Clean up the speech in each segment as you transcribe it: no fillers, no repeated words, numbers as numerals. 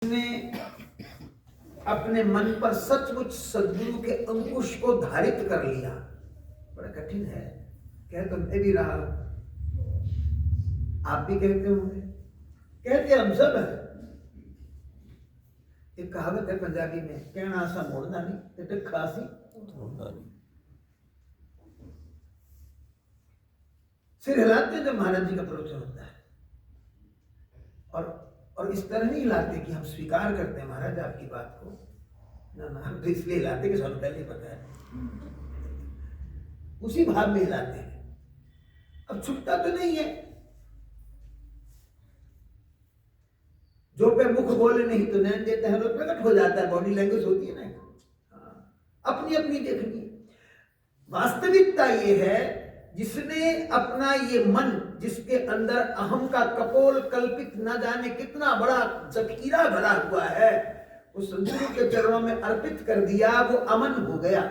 ने अपने मन पर सचमुच सद्गुरु के अंकुश को धारित कर लिया। बड़ा कठिन है, कह तो मैं भी रहा हूं, आप भी कहते होंगे, कहते हम सब है। एक कहावत है पंजाबी में, कहना सा मोड़ना नहीं, टिक खासी मोड़ना नहीं। सिर हिलाते जब महाराज जी का प्रवचन होता है, और इस तरह नहीं हिलाते कि हम स्वीकार करते हैं महाराज आपकी बात को, ना ना, हम तो इसलिए हिलाते कि ਸਾਨੂੰ पहले पता है, उसी भाव में हिलाते हैं। अब छुपता तो नहीं है, जो पे मुख बोले नहीं तो नैन देता है, तो प्रकट हो जाता है, बॉडी लैंग्वेज होती है ना, अपनी अपनी देखनी। वास्तविकता ये है, जिसने अपना ये मन, जिसके अंदर अहम का कपोल कल्पित न जाने कितना बड़ा जखीरा भरा हुआ है, उस सद्गुरु के चरणों में अर्पित कर दिया, वो अमन हो गया।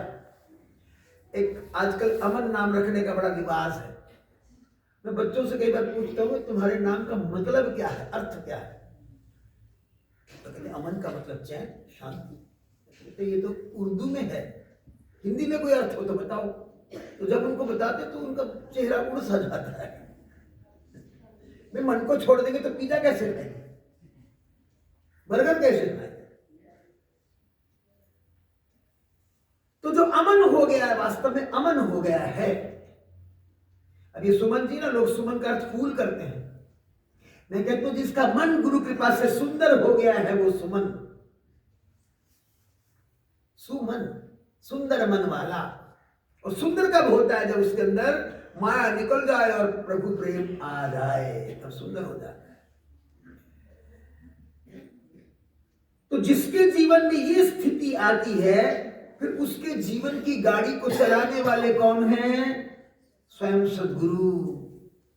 एक आजकल अमन नाम रखने का बड़ा रिवाज है। मैं बच्चों से कई बार पूछता हूँ, तुम्हारे नाम का मतलब क्या है, अर्थ क्या है? तो कहते अमन का मतलब चैन, शांति। तो ये तो उर्दू में है, हिंदी में कोई अर्थ हो तो बताओ। तो जब उनको बताते तो उनका चेहरा उड़ सा जाता है। मैं मन को छोड़ देंगे तो पिज्जा कैसे खाएंगे, बर्गर कैसे खाएंगे? तो जो अमन हो गया है, वास्तव में अमन हो गया है। अब ये सुमन जी ना, लोग सुमन का अर्थ फूल करते हैं। मैं कहता हूं जिसका मन गुरु कृपा से सुंदर हो गया है, वो सुमन, सुमन, सुंदर मन वाला। और सुंदर कब होता है? जब उसके अंदर माया निकल जाए और प्रभु प्रेम आ जाए, तब सुंदर हो जाता है। तो जिसके जीवन में ये स्थिति आती है, फिर उसके जीवन की गाड़ी को चलाने वाले कौन हैं? स्वयं सद्गुरु,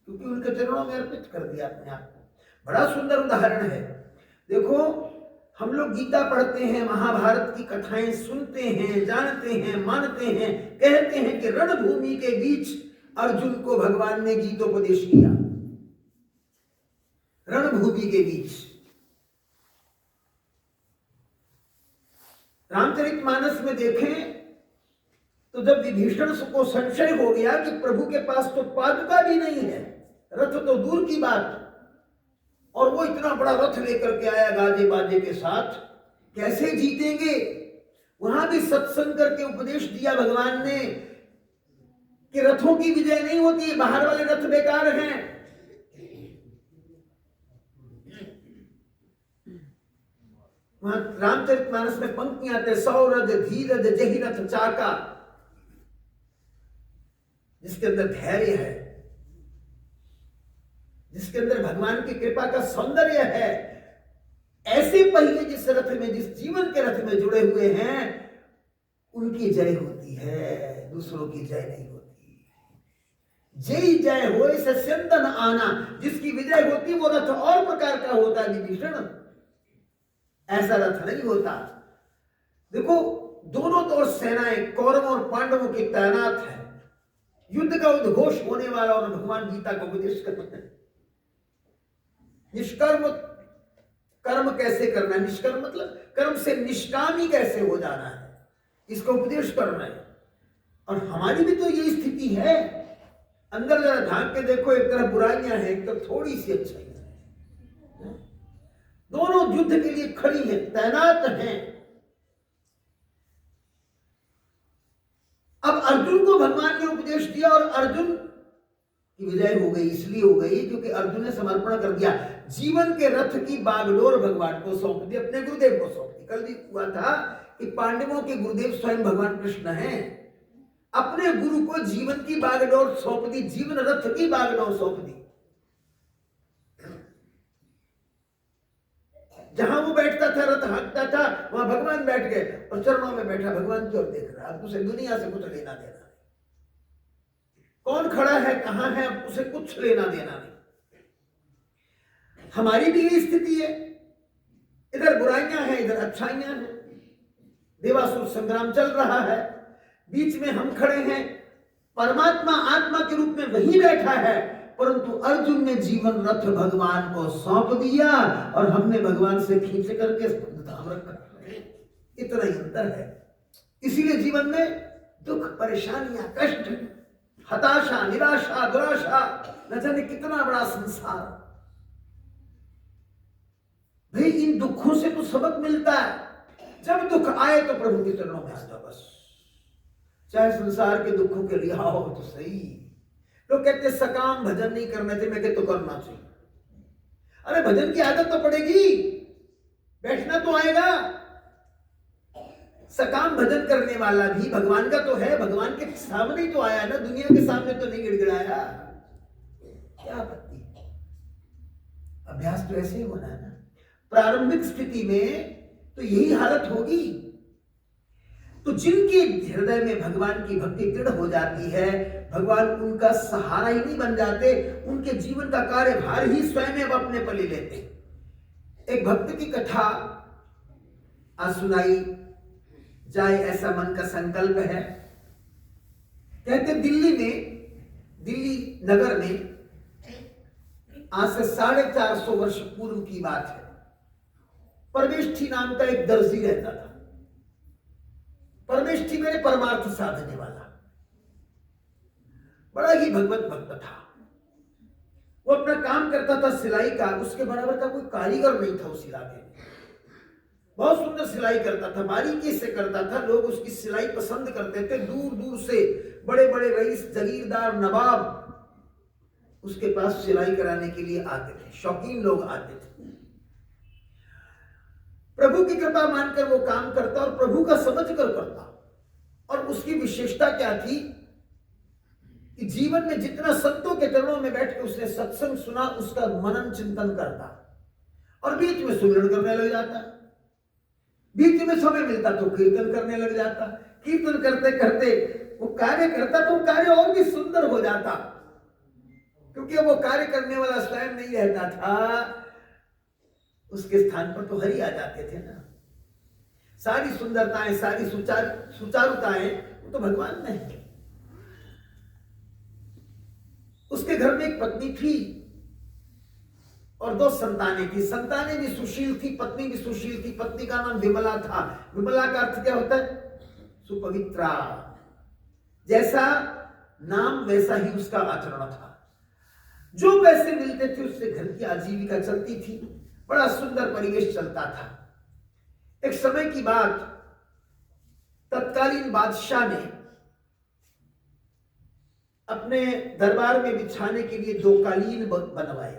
क्योंकि उनके चरणों में अर्पित कर दिया अपने आप को। बड़ा सुंदर उदाहरण है। देखो, हम लोग गीता पढ़ते हैं, महाभारत की कथाएं सुनते हैं, जानते हैं, मानते हैं, कहते हैं कि रणभूमि के बीच अर्जुन को भगवान ने गीतोपदेश किया। रणभूमि के बीच। रामचरितमानस में देखें तो जब विभीषण को संशय हो गया कि प्रभु के पास तो पादुका भी नहीं है, रथ तो दूर की बात, और वो इतना बड़ा रथ लेकर के आया गाजे बाजे के साथ, कैसे जीतेंगे? वहां भी सत्संग करके उपदेश दिया भगवान ने कि रथों की विजय नहीं होती, बाहर वाले रथ बेकार हैं। वहां रामचरितमानस में पंक्तियां आते, सौरज धीरज जहि रथ चाका, जिसके अंदर धैर्य है, जिसके अंदर भगवान की कृपा का सौंदर्य है, ऐसे पहिए जिस रथ में, जिस जीवन के रथ में जुड़े हुए हैं, उनकी जय होती है, दूसरों की जय नहीं होती। जय जय हो से सिंदन आना, जिसकी विजय होती वो रथ और प्रकार का होता है विभीषण, ऐसा रथ नहीं होता। देखो, दोनों तो सेनाएं कौरवों और पांडवों की तैनात है, युद्ध का उद्घोष होने वाला, और भगवान गीता का उपदेश करते हैं निष्कर्म कर्म कैसे करना है, निष्कर्म मतलब कर्म से निष्कामी कैसे हो जाना है, इसका उपदेश करना है। और हमारी भी तो ये स्थिति है। अंदर जरा झांक के देखो, एक तरफ बुराइयां हैं, एक तरफ थोड़ी सी अच्छाइयां हैं, दोनों युद्ध के लिए खड़ी हैं, तैनात हैं। अब अर्जुन को भगवान ने उपदेश दिया, और अर्जुन की विजय हो गई। इसलिए हो गई क्योंकि अर्जुन ने समर्पण कर दिया, जीवन के रथ की बागडोर भगवान को सौंप दी, अपने गुरुदेव को सौंप दी। कल भी हुआ था कि पांडवों के गुरुदेव स्वयं भगवान कृष्ण हैं, अपने गुरु को जीवन की बागडोर सौंप दी, जीवन रथ की बागडोर सौंप दी। जहां वो बैठता था, रथ हाँकता था, वहां भगवान बैठ गए, और चरणों में बैठा भगवान की ओर देख रहा। अब उसे दुनिया से कुछ लेना देना नहीं, कौन खड़ा है, कहां है, अब उसे कुछ लेना देना नहीं। हमारी भी ये स्थिति है, इधर बुराइयां हैं, इधर अच्छाइयां हैं, देवासुर संग्राम चल रहा है, बीच में हम खड़े हैं। परमात्मा आत्मा के रूप में वहीं बैठा है, परंतु अर्जुन ने जीवन रथ भगवान को सौंप दिया और हमने भगवान से खींच करके धाम रखा। इतना ही अंतर है। इसीलिए जीवन में दुख, परेशानियां, कष्ट, हताशा, निराशा, दुराशा, न जाने कितना बड़ा संसार। भाई इन दुखों से तो सबक मिलता है। जब दुख आए तो प्रभु के चरणों में आ जाओ बस। चाहे संसार के दुखों के लिए आओ तो सही। लोग कहते सकाम भजन नहीं करना चाहिए, मैं कहता तो करना चाहिए। अरे भजन की आदत तो पड़ेगी, बैठना तो आएगा। सकाम भजन करने वाला भी भगवान का तो है, भगवान के सामने ही तो आया ना, दुनिया के सामने तो नहीं गिड़गिड़ाया। क्या आपत्ति है? अभ्यास तो ऐसे ही होना है ना। प्रारंभिक स्थिति में तो यही हालत होगी। तो जिनके हृदय में भगवान की भक्ति दृढ़ हो जाती है, भगवान उनका सहारा ही नहीं बन जाते, उनके जीवन का कार्यभार ही स्वयं अब अपने पर ले लेते। एक भक्त की कथा आज सुनाई जाए ऐसा मन का संकल्प है। कहते दिल्ली नगर में आज से 450 वर्ष पूर्व की बात है। परमेष्ठी नाम का एक दर्जी रहता था। परमेष्ठी मेरे परमार्थ साधने वाला, बड़ा ही भगवत भक्त था। वो अपना काम करता था सिलाई का, उसके बराबर का कोई कारीगर नहीं था उस इलाके में। बहुत सुंदर सिलाई करता था, बारीकी से करता था, लोग उसकी सिलाई पसंद करते थे। दूर दूर से बड़े बड़े रईस, जगीरदार, नवाब उसके पास सिलाई कराने के लिए आते थे, शौकीन लोग आते थे। प्रभु की कृपा मानकर वो काम करता और प्रभु का समझ कर करता। और उसकी विशेषता क्या थी कि जीवन में जितना संतों के चरणों में बैठ के उसने सत्संग सुना, उसका मनन चिंतन करता और बीच में सुमिरन करने लग जाता। बीच में समय मिलता तो कीर्तन करने लग जाता। कीर्तन करते करते वो कार्य करता तो कार्य और भी सुंदर हो जाता, क्योंकि वो कार्य करने वाला स्वयं नहीं रहता था, उसके स्थान पर तो हरि आ जाते थे ना। सारी सुंदरताएं, सारी सुचारुताएं वो तो भगवान में है। उसके घर में एक पत्नी थी और 2 संतानें थी। संतानें भी सुशील थी, पत्नी भी सुशील थी। पत्नी का नाम विमला था। विमला का अर्थ क्या होता है? सुपवित्रा। जैसा नाम वैसा ही उसका आचरण था। जो पैसे मिलते थे उससे घर की आजीविका चलती थी। बड़ा सुंदर परिवेश चलता था। एक समय की बात, तत्कालीन बादशाह ने अपने दरबार में बिछाने के लिए 2 कालीन बनवाए।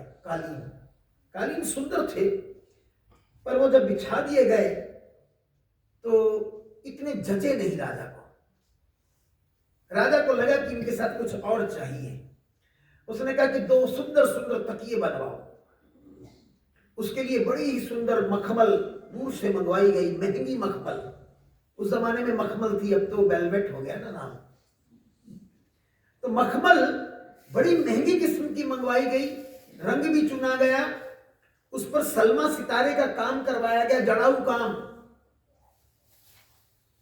कालीन सुंदर थे, पर वो जब बिछा दिए गए तो इतने जचे नहीं राजा को। राजा को लगा कि इनके साथ कुछ और चाहिए। उसने कहा कि 2 सुंदर सुंदर तकिए बनवाओ। उसके लिए बड़ी ही सुंदर मखमल दूर से मंगवाई गई, महंगी मखमल। उस जमाने में मखमल थी, अब तो वेलवेट हो गया ना नाम। तो मखमल बड़ी महंगी किस्म की मंगवाई गई, रंग भी चुना गया, उस पर सलमा सितारे का काम करवाया गया, जड़ाऊ काम।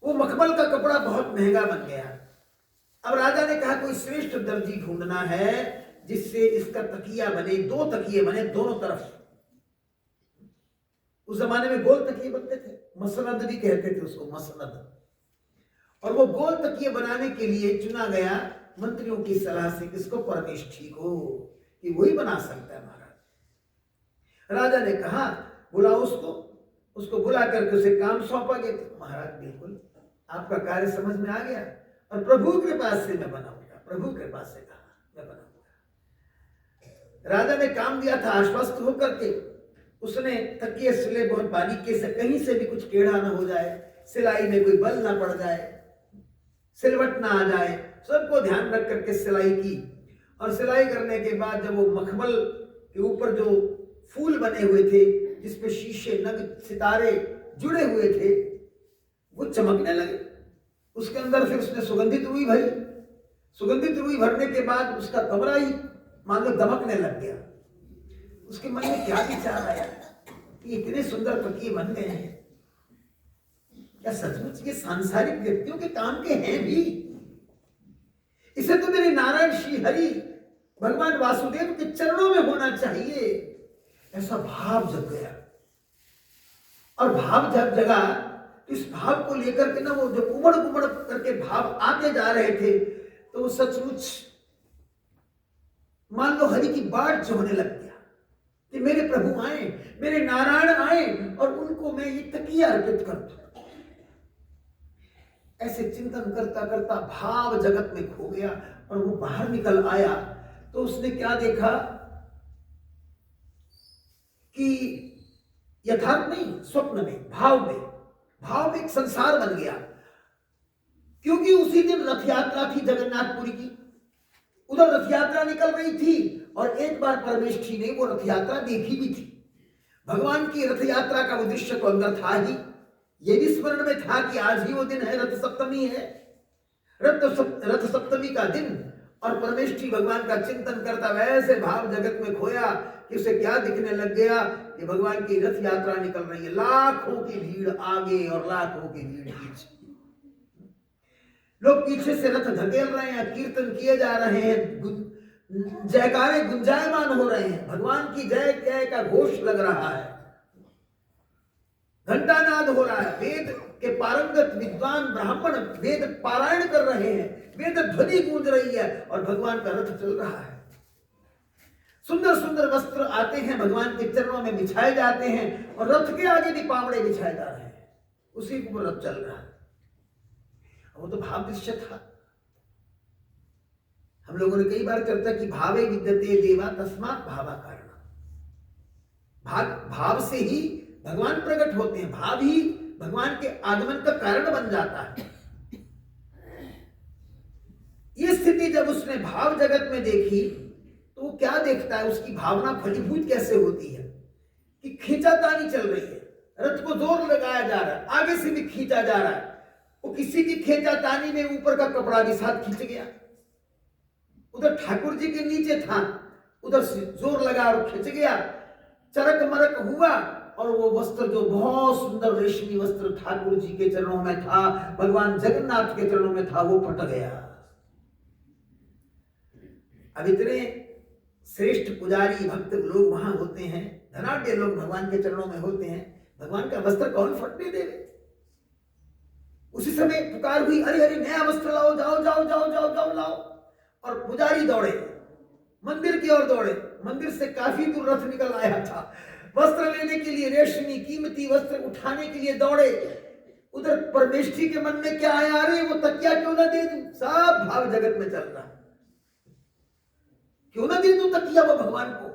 वो मखमल का कपड़ा बहुत महंगा बन गया। अब राजा ने कहा कोई श्रेष्ठ दर्जी ढूंढना है जिससे इसका तकिया बने, 2 तकिए बने दोनों तरफ। उस जमाने में गोल तकिए बनते थे, मसनद भी कहते थे उसको, मसनद। और वो गोल तकिए बनाने के लिए चुना गया मंत्रियों की सलाह से किसको? परमेष्ठी को, कि वही बना सकता है महाराज। राजा ने कहा बुलाओ उसको बुला करके उसे काम सौंपा गया। महाराज बिल्कुल आपका कार्य समझ में आ गया और प्रभु कृपा से मैं बनाऊंगा। प्रभु कृपा से कहा मैं बनाऊंगा। राजा ने काम दिया था, आश्वस्त होकर के उसने तकिए सिले बहुत बारीकी से, कहीं से भी कुछ टेढ़ा ना हो जाए, सिलाई में कोई बल ना पड़ जाए, सिलवट ना आ जाए, सबको ध्यान रख करके सिलाई की। और सिलाई करने के बाद जब वो मखमल के ऊपर जो फूल बने हुए थे, जिसपे शीशे, नग, सितारे जुड़े हुए थे, वो चमकने लगे। उसके अंदर फिर उसने सुगंधित रुई भरी। सुगंधित रुई भरने के बाद उसका कमरा ही मान लो दमकने लग गया। उसके मन में क्या विचार आया कि इतने सुंदर तकिए बन गए हैं, क्या सचमुच ये सांसारिक व्यक्तियों के काम के हैं भी? इसे तो मेरे नारायण श्री हरि भगवान वासुदेव के चरणों में होना चाहिए, ऐसा भाव जग गया। और भाव जब जगा तो इस भाव को लेकर के ना वो जो उमड़ उमड़ करके भाव आते जा रहे थे, तो वो सचमुच मान लो हरि की बाट जो होने लग गया कि मेरे प्रभु आए, मेरे नारायण आए और उनको मैं ये तकिया अर्पित कर दूं। ऐसे चिंतन करता करता भाव जगत में खो गया और वो बाहर निकल आया तो उसने क्या देखा कि यथार्थ नहीं, स्वप्न में, भाव में एक संसार बन गया। क्योंकि उसी दिन रथ यात्रा थी जगन्नाथपुरी की, उधर रथ यात्रा निकल रही थी और एक बार परमेष्ठी ने वो रथ यात्रा देखी भी थी। भगवान की रथ यात्रा का उद्देश्य तो अंदर था ही, ये भी स्मरण में था कि आज ही वो दिन है, रथ सप्तमी है, रथ सप्तमी का दिन। और परमेष्ठी भगवान का चिंतन करता वैसे भाव जगत में खोया कि उसे क्या दिखने लग गया कि भगवान की रथ यात्रा निकल रही है, लाखों की भीड़ आगे और लाखों की भीड़ पीछे, लोग पीछे से रथ धकेल रहे हैं, कीर्तन किए जा रहे हैं, जयकारे गुंजायमान हो रहे हैं, भगवान की जय जय का घोष लग रहा है, घंटानाद हो रहा है, वेद के पारंगत विद्वान ब्राह्मण वेद पारायण कर रहे हैं, वेद ध्वनि गूंज रही है और भगवान का रथ चल रहा है। सुंदर सुंदर वस्त्र आते हैं, भगवान के चरणों में बिछाए जाते हैं और रथ के आगे भी पावड़े बिछाए जा रहे हैं, उसी को रथ चल रहा है। वो तो भाव दृश्य था। हम लोगों ने कई बार चर्चा की, भावे विद्यते देवा तस्मात् भावा कारण, भाव से ही भगवान प्रकट होते हैं, भाव ही भगवान के आगमन का कारण बन जाता है। ये स्थिति जब उसने भाव जगत में देखी तो वो क्या देखता है, उसकी भावना फलीभूत कैसे होती है कि खींचातानी चल रही है, रथ को जोर लगाया जा रहा है, आगे से भी खींचा जा रहा है, वो किसी की खींचातानी में ऊपर का कपड़ा भी साथ खींच गया, उधर ठाकुर जी के नीचे था, उधर से जोर लगा और खींच गया, चरक मरक हुआ और वो वस्त्र जो बहुत सुंदर रेशमी वस्त्र ठाकुर जी के चरणों में था, भगवान जगन्नाथ के चरणों में था, वो फट गया। अब इतने श्रेष्ठ पुजारी भक्त लोग वहां होते हैं, धनाढ्य लोग भगवान के चरणों में होते हैं, भगवान का वस्त्र कौन फटने देवे। उसी समय पुकार हुई, अरे अरे नया वस्त्र लाओ, जाओ जाओ जाओ जाओ जाओ लाओ। और पुजारी दौड़े, मंदिर की ओर दौड़े, मंदिर से काफी दूर रथ निकल आया था, वस्त्र लेने के लिए, रेशमी कीमती वस्त्र उठाने के लिए दौड़े। उधर परमेष्ठी के मन में क्या आया, अरे वो तकिया क्यों ना दे दूं, सब भाव जगत में चल रहा है, क्यों ना दे दूं तकिया वो भगवान को।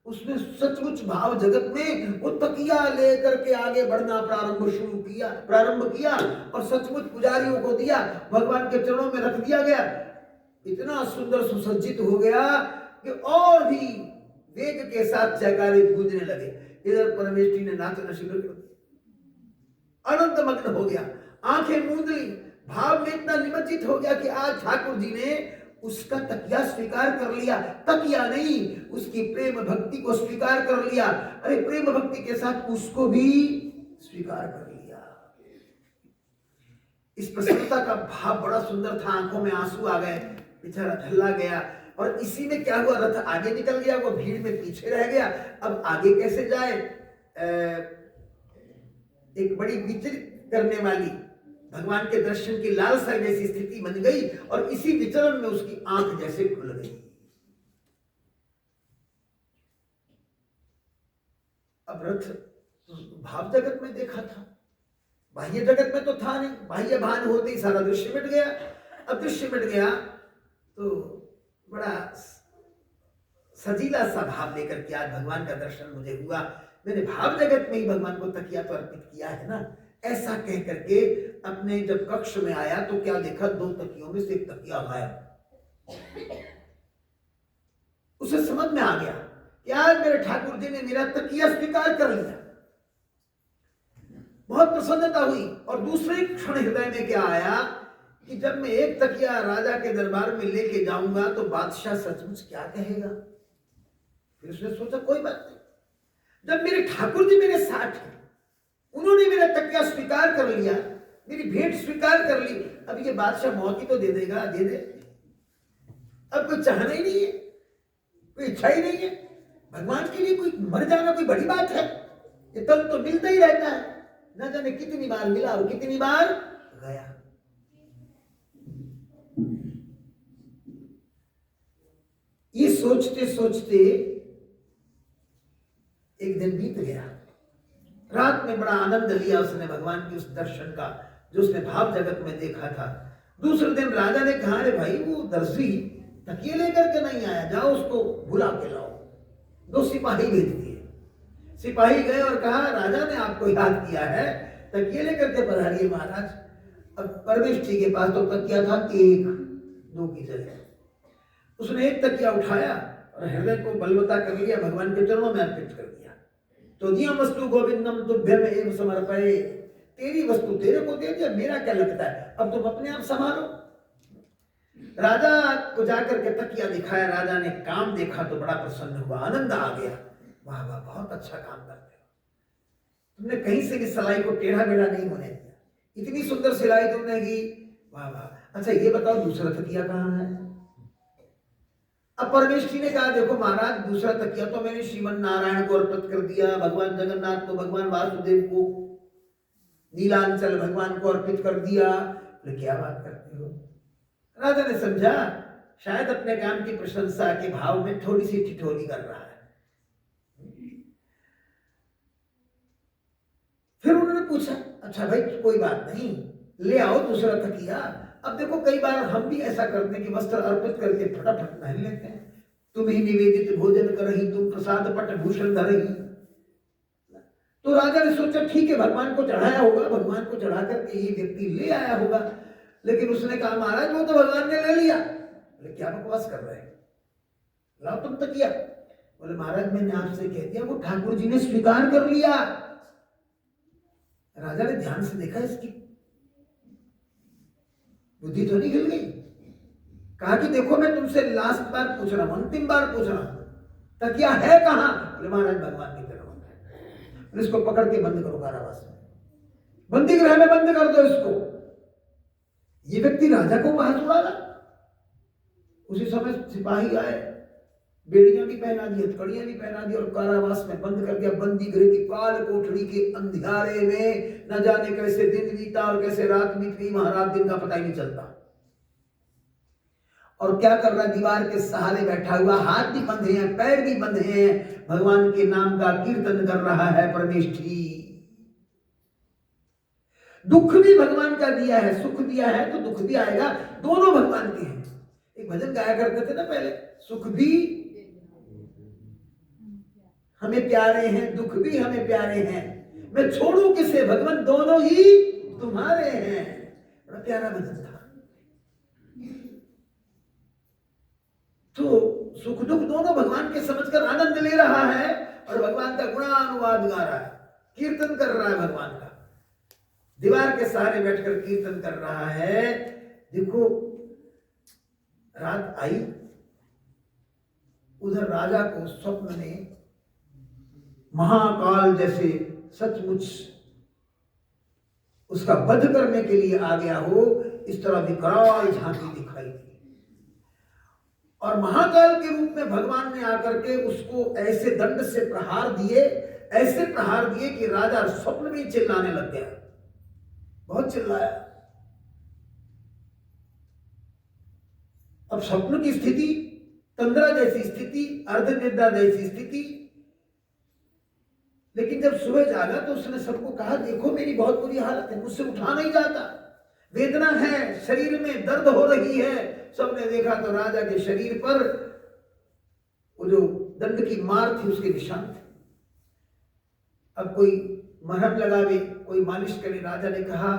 उसने सचमुच भाव जगत में वो तकिया लेकर के आगे बढ़ना प्रारंभ किया और सचमुच पुजारियों को दिया, भगवान के चरणों में रख दिया गया। इतना सुंदर सुसज्जित हो गया कि और भी वेग के साथ जयकारे गूंजने लगे। इधर परमेष्ठी ने नाचना शुरू कर दिया, अनंत मग्न हो गया, आंखें मूंद ली, भाव में इतना निमज्जित हो गया कि आज ठाकुर जी ने उसका तकिया स्वीकार कर लिया, तकिया नहीं उसकी प्रेम भक्ति को स्वीकार कर लिया। अरे प्रेम भक्ति के साथ उसको भी स्वीकार कर लिया। इस प्रसन्नता का भाव बड़ा सुंदर था, आंखों में आंसू आ गए, बेचारा झल्ला गया। और इसी में क्या हुआ, रथ आगे निकल गया, वो भीड़ में पीछे रह गया। अब आगे कैसे जाए, एक बड़ी विचलित करने वाली, भगवान के दर्शन की लालसा जैसी स्थिति बन गई और इसी विचलन में उसकी आंख जैसे खुल गई। अब रथ भाव जगत में देखा था, बाह्य जगत में तो था नहीं, बाह्य भान होते ही सारा दृश्य मिट गया। अब दृश्य मिट गया तो बड़ा सजीला सा भाव लेकर के आज भगवान का दर्शन मुझे हुआ, मैंने भाव जगत में ही भगवान को तकिया तो अर्पित किया है ना। ऐसा कह करके अपने जब कक्ष में आया तो क्या देखा, 2 तकियों में से एक तकिया गायब। उसे समझ में आ गया कि आज मेरे ठाकुर जी ने मेरा तकिया स्वीकार कर लिया। बहुत प्रसन्नता हुई। और दूसरे क्षण हृदय में क्या आया कि जब मैं एक तकिया राजा के दरबार में लेके जाऊंगा तो बादशाह सचमुच क्या कहेगा। फिर उसने सोचा कोई बात नहीं, जब मेरे ठाकुर जी मेरे साथ हैं, उन्होंने मेरा तकिया स्वीकार कर लिया, मेरी भेंट स्वीकार कर ली, अब ये बादशाह मौत ही तो दे देगा, दे दे, अब कोई चाहना ही नहीं है। कोई इच्छा ही नहीं है। भगवान के लिए कोई मर जाना कोई बड़ी बात है? ये तन तो मिलता ही रहता है, न जाने कितनी बार मिला और कितनी बार गया। ये सोचते सोचते एक दिन बीत गया। रात में बड़ा आनंद लिया उसने भगवान के उस दर्शन का जो उसने भाव जगत में देखा था। दूसरे दिन राजा ने कहा, अरे भाई वो दर्जी तकिए लेकर के नहीं आया, जाओ उसको बुला के लाओ। 2 सिपाही भेज दिए। सिपाही गए और कहा, राजा ने आपको याद किया है, तकिए लेकर के पधारिए महाराज। अब परमेष्ठी के पास तो तकिया था 1-2 की जगह। उसने एक तकिया उठाया और हृदय को बलवता कर लिया, भगवान के चरणों में अर्पित कर दिया। तो दिया वस्तु गोविंदम तुभ्यम एव समर्पये, तेरी वस्तु तेरे को दे दिया, मेरा क्या लगता है, अब तुम अपने आप संभालो। राजा को जाकर के तकिया दिखाया, राजा ने काम देखा तो बड़ा प्रसन्न हुआ, आनंद आ गया। वाह वाह, बहुत अच्छा काम करते हो, तुमने कहीं से भी सिलाई को टेढ़ा मेढ़ा नहीं होने दिया, इतनी सुंदर सिलाई तुमने की, वाह वाह। अच्छा ये बताओ दूसरा तकिया कहाँ है? अब परमेष्ठी ने कहा, देखो महाराज दूसरा तकिया तो मैंने श्रीमन नारायण को अर्पित कर दिया, भगवान जगन्नाथ को, भगवान वासुदेव को, नीलांचल भगवान को अर्पित कर दिया। तो क्या बात करते हो? राजा ने समझा शायद अपने काम की प्रशंसा के भाव में थोड़ी सी ठिठोली कर रहा है। फिर उन्होंने पूछा, अच्छा भाई कोई बात नहीं, ले आओ दूसरा तकिया। अब देखो कई बार हम भी ऐसा करते हैं कि वस्त्र अर्पित करके फटाफट पहन लेते हैं। तुम ही निवेदित भोजन करही, तुम प्रसाद पट भूषण धरही। तो राजा ने सोचा ठीक है, भगवान को चढ़ाया होगा, भगवान को चढ़ा करके ये व्यक्ति ले आया होगा। लेकिन उसने कहा, महाराज वो तो भगवान ने ले लिया। बोले क्या बकवास कर रहे हैं, लाओ तुम तकिया। बोले महाराज मैंने आपसे कह दिया, वो ठाकुर जी ने स्वीकार कर लिया। राजा ने ध्यान से देखा, इसकी बुद्धि तो नहीं हिल गई। कहा कि देखो मैं तुमसे लास्ट बार पूछ रहा हूं, अंतिम बार पूछ रहा हूं, तकिया है कहां? बोले महाराज भगवान की तरफ है। इसको पकड़ के बंद करो कारावास में, बंदी गृह में बंद कर दो इसको। ये व्यक्ति राजा को वहां छुड़ाया। उसी समय सिपाही आए, बेड़ियां भी पहना दी, हथकड़ियां भी पहना दी और कारावास में बंद कर दिया। बंदी गृह की काल कोठरी के अंधियारे में न जाने कैसे दिन बीता और कैसे रात बीत गई, महाराज दिन का पता ही नहीं चलता। और क्या कर रहा है, दीवार के सहारे बैठा हुआ, हाथ भी बंधे हैं, पैर भी बंधे हैं, भगवान के नाम का कीर्तन कर रहा है परमेष्ठी। दुख भी भगवान का दिया है, सुख दिया है तो दुख भी आएगा, दोनों भगवान के हैं। एक भजन गाया करते थे ना पहले, सुख भी हमें प्यारे हैं, दुख भी हमें प्यारे हैं, मैं छोड़ू किसे भगवान दोनों ही तुम्हारे हैं। बड़ा प्यारा भजन था। तो सुख दुख दोनों भगवान के समझकर आनंद ले रहा है और भगवान का गुणानुवाद गा रहा है, कीर्तन कर रहा है भगवान का, दीवार के सहारे बैठकर कीर्तन कर रहा है। देखो रात आई, उधर राजा को स्वप्न में महाकाल जैसे सचमुच उसका वध करने के लिए आ गया हो, इस तरह विकराल झांकी दिखाई दी। और महाकाल के रूप में भगवान ने आकर के उसको ऐसे दंड से प्रहार दिए, ऐसे प्रहार दिए कि राजा स्वप्न में चिल्लाने लग गया, बहुत चिल्लाया। अब स्वप्न की स्थिति, तंद्रा जैसी स्थिति, अर्धनिद्रा जैसी स्थिति। लेकिन जब सुबह जागा तो उसने सबको कहा, देखो मेरी बहुत बुरी हालत है, मुझसे उठा नहीं जाता, वेदना है, शरीर में दर्द हो रही है। सबने देखा तो राजा के शरीर पर वो जो दंड की मार थी उसके निशान थे। अब कोई मरहम लगावे, कोई मालिश करे। राजा ने कहा,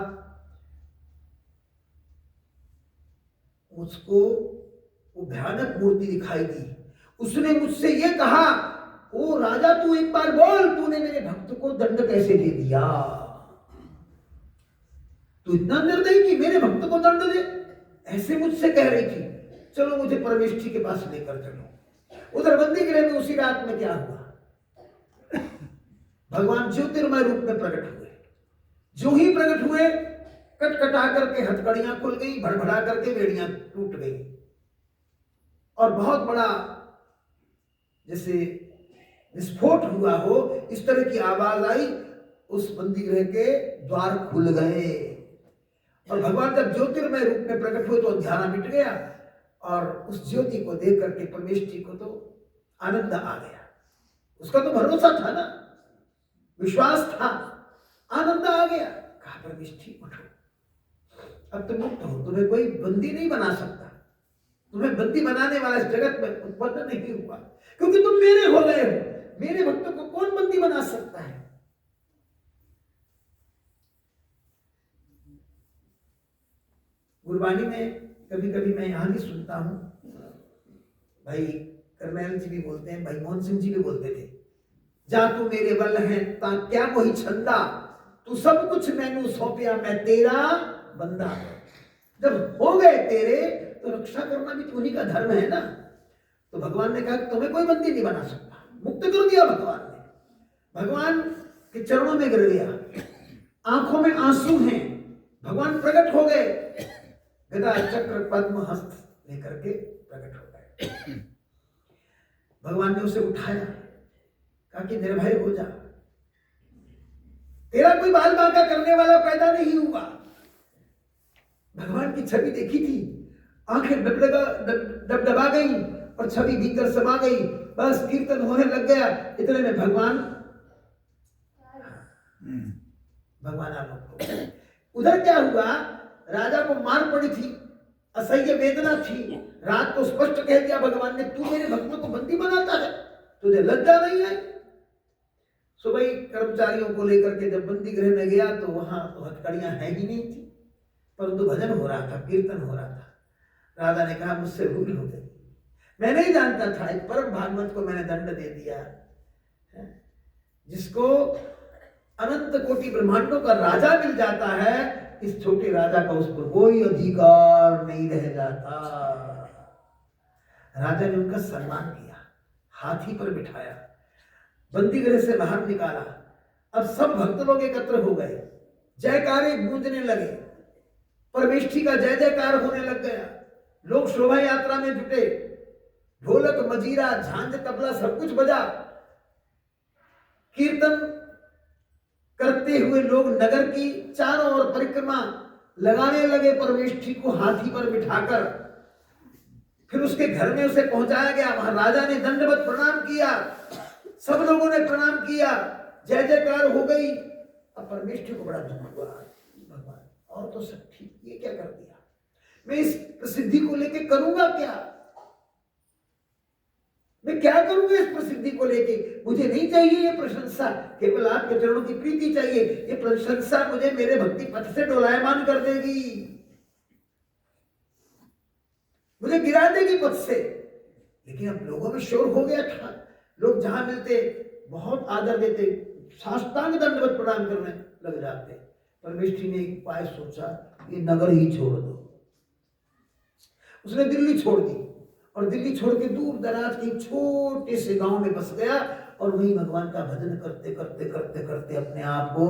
मुझको वो भयानक मूर्ति दिखाई दी, उसने मुझसे ये कहा, ओ राजा तू एक बार बोल, तूने मेरे भक्त को दंड कैसे दे दिया? तू इतना निर्दयी कि मेरे भक्त को दंड दे, ऐसे मुझसे कह रही थी। चलो मुझे परमेष्ठी के पास लेकर चलो। उधर बंदी गृह में उसी रात में क्या हुआ, भगवान ज्योतिर्मय रूप में प्रकट हुए। जो ही प्रकट हुए, कटकटा करके हथकड़ियां खुल गई, भड़भड़ा करके बेड़ियां टूट गई और बहुत बड़ा जैसे विस्फोट हुआ हो, इस तरह की आवाज आई, उस बंदी गृह के द्वार खुल गए और भगवान जब ज्योतिर्मय रूप में प्रकट हुए तो अंधेरा मिट गया और उस ज्योति को देख करके परमेश्वर जी को तो आनंद आ गया। उसका तो भरोसा था ना, विश्वास था, आनंद आ गया। कहा परमेश्वर जी उठो, अब तुम मुक्त हो, तुम्हें कोई बंदी नहीं बना सकता, तुम्हें बंदी बनाने वाला इस जगत में उत्पन्न नहीं हुआ, क्योंकि तुम मेरे हो गए हो। मेरे भक्तों को कौन बंदी बना सकता है? गुरबानी में कभी कभी मैं यहां भी सुनता हूं, भाई करनैल जी भी बोलते हैं, भाई मोहन सिंह जी भी बोलते थे, जा तू मेरे बल है ता क्या मोहि छंदा, तू सब कुछ मैनू सौंपिया मैं तेरा बंदा। जब हो गए तेरे तो रक्षा करना भी तुम्ही का धर्म है ना। तो भगवान ने कहा तुम्हें कोई बंदी नहीं बना सकता, मुक्त कर दिया भगवान ने। भगवान के चरणों में गिर गया, आंखों में आंसू हैं, भगवान प्रकट हो गए, गदा चक्र पद्म हस्त लेकर के प्रकट हो गए। भगवान ने उसे उठाया, कहा कि निर्भय हो जा, तेरा कोई बाल बांका करने वाला पैदा नहीं हुआ। भगवान की छवि देखी थी, आंखें डबडबा गई और छवि भीतर समा गई, बस कीर्तन होने लग गया। इतने में भगवान आलोक हो गए। उधर क्या हुआ, राजा को मार पड़ी थी, असह्य वेदना थी, रात को स्पष्ट कह दिया भगवान ने, तू मेरे भक्तों को बंदी बनाता है, तुझे लज्जा नहीं है। सुबह कर्मचारियों को लेकर के जब बंदी गृह में गया तो वहां तो हथकड़ियां है ही नहीं थी, परंतु भजन हो रहा था, कीर्तन हो रहा था। राजा ने कहा मुझसे भूल हो गई, मैं नहीं जानता था, एक परम भागवत को मैंने दंड दे दिया, जिसको अनंत कोटि ब्रह्मांडों का राजा मिल जाता है, इस छोटे राजा का उस पर कोई अधिकार नहीं रह जाता। राजा ने उनका सम्मान किया, हाथी पर बिठाया, बंदी गृह से बाहर निकाला। अब सब भक्त लोग एकत्र हो गए, जयकारे गूंजने लगे, परमेष्ठी का जय जयकार होने लग गया। लोग शोभा यात्रा में जुटे, ढोलक मजीरा झांझ तबला सब कुछ बजा, कीर्तन करते हुए लोग नगर की चारों ओर परिक्रमा लगाने लगे परमेष्ठी को हाथी पर बिठाकर। फिर उसके घर में उसे पहुंचाया गया, वहां राजा ने दंडवत प्रणाम किया, सब लोगों ने प्रणाम किया, जय जयकार हो गई। अब परमेष्ठी को बड़ा दुख हुआ, भगवान और तो सब ठीक, ये क्या कर दिया, मैं इस प्रसिद्धि को लेके करूंगा क्या, मैं क्या करूंगा इस प्रसिद्धि को लेके, मुझे नहीं चाहिए ये प्रशंसा, केवल आपके चरणों की प्रीति चाहिए। ये प्रशंसा मुझे मेरे भक्ति पथ से डोलायमान कर देगी, मुझे गिरा देगी पथ से। लेकिन अब लोगों में शोर हो गया था, लोग जहां मिलते बहुत आदर देते, साष्टांग दंडवत प्रणाम करने लग जाते। परमेष्ठी ने एक उपाय सोचा, ये नगर ही छोड़ दो। उसने दिल्ली छोड़ दी और दिल्ली छोड़ के दूर दराज के छोटे से गांव में बस गया और वहीं भगवान का भजन करते करते करते करते अपने आप को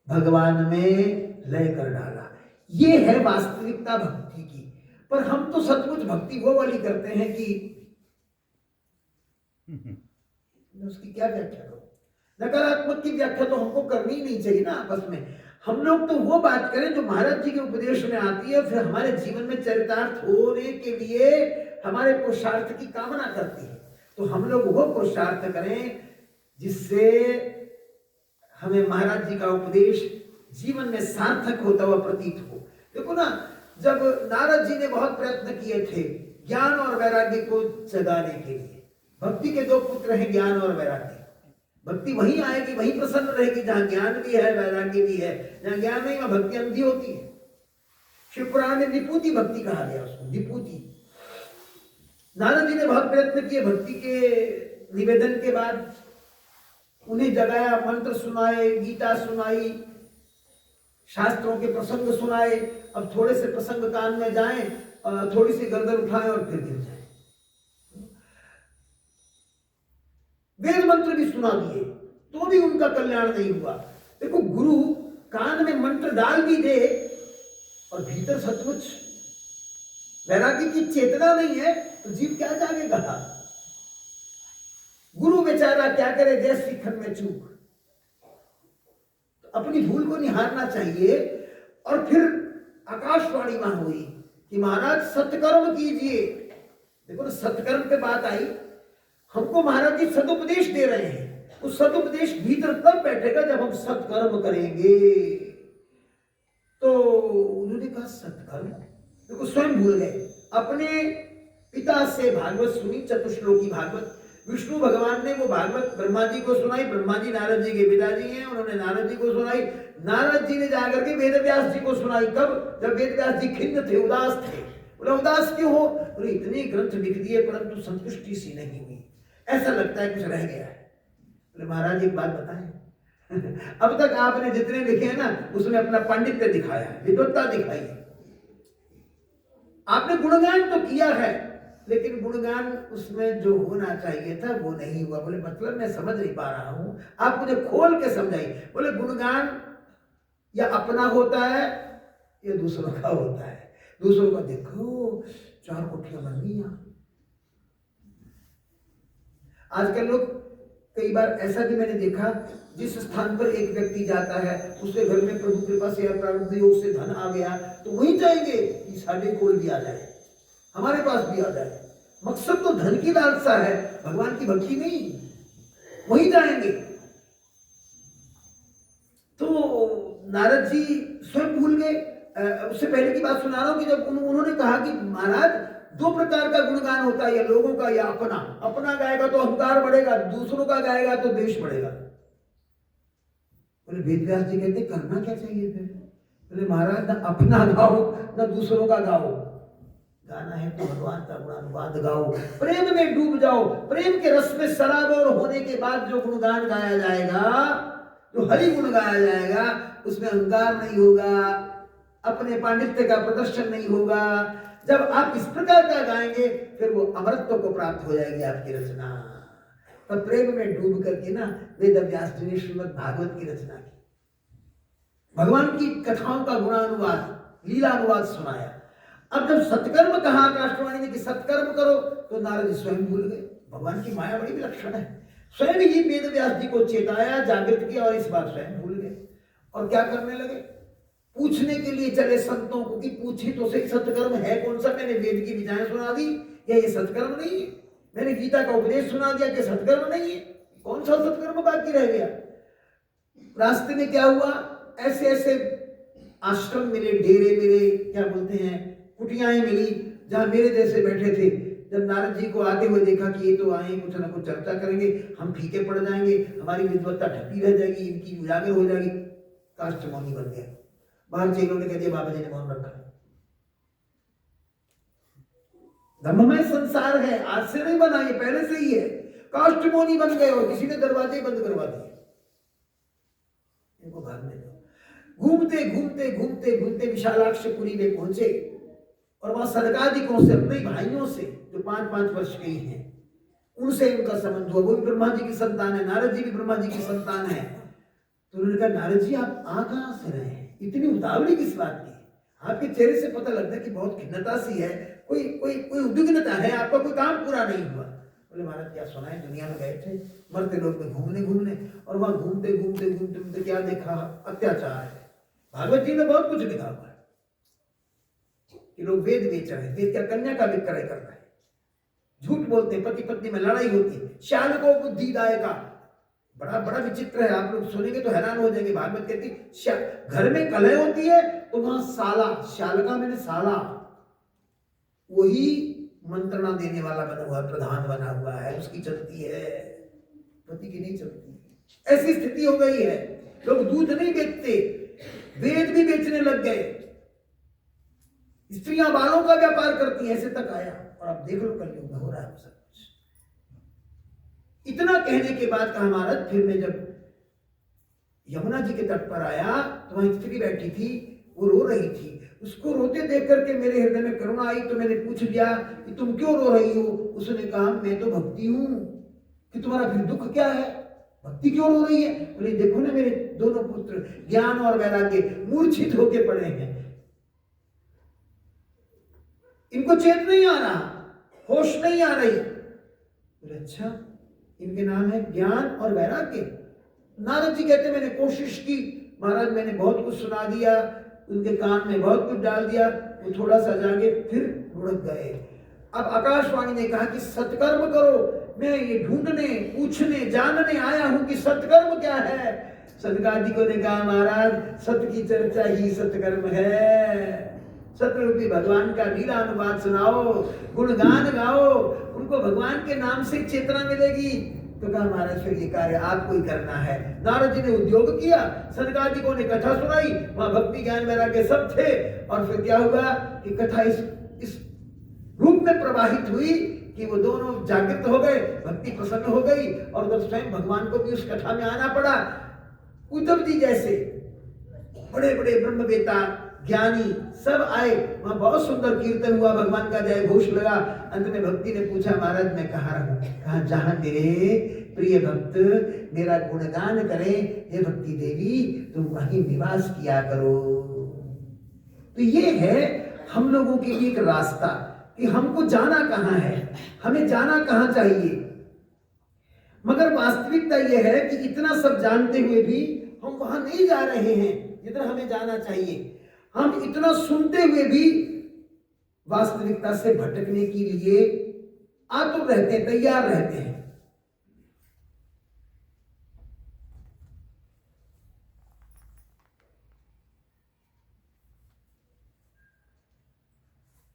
भगवान में लय कर डाला। ये है वास्तविकता भक्ति की। पर हम तो सचमुच भक्ति वो वाली करते हैं कि उसकी क्या व्याख्या करो, नकारात्मक की व्याख्या तो हमको करनी ही नहीं चाहिए ना आपस में। हम लोग तो वो बात करें जो महाराज जी के उपदेश में आती है, फिर हमारे जीवन में चरितार्थ होने के लिए हमारे पुरुषार्थ की कामना करती है। तो हम लोग वो पुरुषार्थ करें जिससे हमें महाराज जी का उपदेश जीवन में सार्थक होता हुआ प्रतीत हो। देखो ना, जब नारद जी ने बहुत प्रयत्न किए थे ज्ञान और वैराग्य को जगाने के लिए, भक्ति के दो पुत्र हैं ज्ञान और वैराग्य। भक्ति वहीं आएगी, वहीं प्रसन्न रहेगी जहां ज्ञान भी है वैराग्य भी है। जहां ज्ञान नहीं वहां भक्ति अंधी होती है। शिव पुराण में निपुति भक्ति कहा गया उसको, निपुति। नारद जी ने बहुत प्रयत्न किए, भक्ति के निवेदन के बाद उन्हें जगाया, मंत्र सुनाए, गीता सुनाई, शास्त्रों के प्रसंग सुनाए। अब थोड़े से प्रसंग कान में जाएं, थोड़ी सी गर्दन उठाएं और फिर गिर जाए। वेद मंत्र भी सुना दिए तो भी उनका कल्याण नहीं हुआ। देखो, गुरु कान में मंत्र डाल भी दे और भीतर सचमुच वैराग्य की चेतना नहीं है तो जीव क्या जागेगा। करेगा क्या करे, देश सीखन में चूक। तो अपनी भूल को निहारना चाहिए। और फिर आकाशवाणी वहां हुई कि महाराज सत्कर्म कीजिए। देखो ना, सत्कर्म पे बात आई। हमको महाराज जी सदुपदेश दे रहे हैं। वो सदुपदेश भीतर तब बैठेगा जब हम सत्कर्म करेंगे। तो उन्होंने कहा सत्कर्म, देखो स्वयं भूल गए। अपने पिता से भागवत सुनी, चतुश्लोकी भागवत। विष्णु भगवान ने वो भागवत ब्रह्मा जी को सुनाई। ब्रह्मा जी नारद जी के पिताजी हैं, उन्होंने नारद जी को सुनाई। नारद जी ने जाकर के वेद व्यास जी को सुनाई। कब? जब वेद व्यास जी खिन्न थे, उदास थे। बोले उदास क्यों हो? बोले इतने ग्रंथ लिख दिए परंतु संतुष्टि सी नहीं हुई, ऐसा लगता है कुछ रह गया है। बोले महाराज एक बात बताएं, अब तक आपने जितने लिखे हैं ना, उसमें अपना पांडित्य दिखाया है, विद्वत्ता दिखाई है। आपने गुणगान तो किया है, लेकिन गुणगान उसमें जो होना चाहिए था वो नहीं हुआ। बोले मतलब मैं समझ नहीं पा रहा हूं, आप मुझे खोल के समझाइए। बोले गुणगान या अपना होता है या दूसरों का होता है। दूसरों का देखो 4 कोठियां बन गई। आजकल लोग, कई बार ऐसा भी मैंने देखा, जिस स्थान पर एक व्यक्ति जाता है, उसके घर में प्रभु कृपा से या प्रारब्ध योग से धन आ गया, तो वहीं जाएंगे कि साढ़े कोई भी आ जाए, हमारे पास भी आ जाए। मकसद तो धन की लालसा है, भगवान की भक्ति नहीं। वहीं जाएंगे। तो नारद जी स्वयं भूल गए। उससे पहले की बात सुना रहा हूं कि जब उन्होंने कहा कि महाराज 2 प्रकार का गुणगान होता है, या लोगों का या अपना। अपना गाएगा तो अहंकार बढ़ेगा, दूसरों का गाएगा तो देश बढ़ेगा। बोले वेद व्यास जी कहते करना क्या चाहिए फिर? बोले महाराज ना अपना गाओ ना दूसरों का गाओ, गाना है तो भगवान का गुणानुवाद गाओ, प्रेम में डूब जाओ। प्रेम के रस में सराबोर होने के बाद जो गुणगान गाया जाएगा, जो हरि गुण गाया जाएगा, उसमें अहंकार नहीं होगा, अपने पांडित्य का प्रदर्शन नहीं होगा। जब आप इस प्रकार का गाएंगे फिर वो अमरत्व को प्राप्त हो जाएगी आपकी रचना। तो प्रेम में डूब करके ना वेद व्यास जी ने श्रीमद् भागवत की रचना की, भगवान की कथाओं का गुणानुवाद, लीलानुवाद सुनाया। अब जब सत्कर्म कहा आकाशवाणी ने कि सत्कर्म करो, तो नारद जी स्वयं भूल गए। भगवान की माया बड़ी विलक्षण है। स्वयं ही वेद व्यास जी को चेताया, जागृत किया, और इस बार स्वयं भूल गए। और क्या करने लगे? पूछने के लिए चले संतों को कि पूछी तो सही सत्कर्म है कौन सा। मैंने वेद की विधाएं सुना दी, या ये सत्कर्म नहीं है? मैंने गीता का उपदेश सुना दिया कि सत्कर्म नहीं है? कौन सा सत्कर्म बाकी रह गया? रास्ते में क्या हुआ? ऐसे ऐसे आश्रम मिले, डेरे मिले, क्या बोलते हैं, कुटियाएं मिली, जहां मेरे जैसे बैठे थे। जब नारद जी को आते हुए देखा कि ये तो आए, कुछ ना कुछ चर्चा करेंगे, हम फीके पड़ जाएंगे, हमारी विद्वत्ता ठप्पी रह जाएगी, इनकी उजागर हो जाएगी। काष्ठ मौनी बन गया। बाहर से इन्होंने कह दिया बाबा जी ने मौन रखा है। धम्ममय संसार है, आज से नहीं बना, ये पहले से ही है। काष्ठ मौनी बन गए और किसी ने दरवाजे बंद करवा दिए। इनको भागने दो। घूमते घूमते घूमते घूमते विशालाक्षपुरी में पहुंचे, और वहां सनकादिकों से, अपने भाइयों से जो 5-5 वर्ष के ही हैं, उनसे इनका संबंध हुआ। वो भी ब्रह्मा जी की संतान है, नारद जी भी ब्रह्मा जी की संतान है। तो उन्होंने कहा नारद जी आप आ कहां से रहे हैं? इतनी उतावली किस बात की? आपके चेहरे से पता लगता है कि बहुत खिन्नता सी है, कोई कोई कोई उद्विग्नता है, आपका कोई काम पूरा नहीं हुआ। बोले महाराज क्या सुनाए, दुनिया में गए थे मरते लोग में घूमने, और वहां घूमते घूमते घूमते घूमते क्या देखा? अत्याचार है। भागवत जी में बहुत कुछ लिखा हुआ है कि लोग वेद बेच रहे हैं, वेद क्या कन्या का विक्रय कर रहे हैं, झूठ बोलते हैं, पति पत्नी में लड़ाई होती है, श्यालको बुद्धिदायका। बड़ा बड़ा विचित्र है, आप लोग सुनेंगे तो हैरान हो जाएंगे। भागवत कहती घर में कलह होती है तो वहां साला, श्यालका मैंने साला, वही मंत्रणा देने वाला बना हुआ, प्रधान बना हुआ है, उसकी चलती है, पति की नहीं चलती। ऐसी स्थिति हो गई है। लोग दूध नहीं बेचते, वेद भी बेचने लग गए, स्त्रियां बालों का व्यापार करती हैं, ऐसे तक आया। और अब देख लो कलयुग में हो रहा है सब कुछ। इतना कहने के बाद कहा महाराज, फिर मैं जब यमुना जी के तट पर आया तो वहां स्त्री बैठी थी, वो रो रही थी। उसको रोते देख करके मेरे हृदय में करुणा आई, तो मैंने पूछ लिया कि तुम क्यों रो रही हो? उसने कहा मैं तो भक्ति हूं। कि तुम्हारा फिर दुख क्या है, भक्ति क्यों रो रही है? बोले देखो ना मेरे दोनों पुत्र ज्ञान और वैराग्य मूर्छित होके पड़े हैं, इनको चेत नहीं आ रहा, होश नहीं आ रही। बोले अच्छा, इनके नाम है ज्ञान और वैराग्य। नारद जी कहते मैंने कोशिश की महाराज, मैंने बहुत कुछ सुना दिया, उनके कान में बहुत कुछ डाल दिया, वो थोड़ा सा जागे फिर लुढ़क गए। अब आकाशवाणी ने कहा कि सत्कर्म करो, मैं ये ढूंढने पूछने जानने आया हूं कि सत्कर्म क्या है। सनकादिकों ने कहा महाराज सत्य की चर्चा ही सत्कर्म है, सतरूपी भगवान का लीला अनुवाद सुनाओ, गुणगान गाओ, उनको भगवान के नाम से चेतना मिलेगी। तो कहा महाराज फिर ये कार्य आपको ही करना है। नारद जी ने उद्योग किया, सनकादिकों ने कथा सुनाई, वहां भक्ति ज्ञान वैराग्य सब थे। और फिर क्या हुआ कि कथा इस रूप में प्रवाहित हुई कि वो दोनों जागृत हो गए, भक्ति प्रसन्न हो गई, और जब स्वयं भगवान को भी उस कथा में आना पड़ा, उद्धव जी जैसे बड़े बड़े ब्रह्मवेता ज्ञानी सब आए, वहां बहुत सुंदर कीर्तन हुआ, भगवान का जय घोष लगा। अंत में भक्ति ने पूछा महाराज मैं कहाँ रहूं? कहा जहां तेरे प्रिय भक्त मेरा गुणगान करें, हे भक्ति देवी तुम वहीं निवास किया करो। तो ये है हम लोगों के लिए एक रास्ता कि हमको जाना कहाँ है, हमें जाना कहाँ चाहिए। मगर वास्तविकता यह है कि इतना सब जानते हुए भी हम वहां नहीं जा रहे हैं जितना हमें जाना चाहिए। हम इतना सुनते हुए भी वास्तविकता से भटकने के लिए आतुर रहते हैं, तैयार रहते हैं।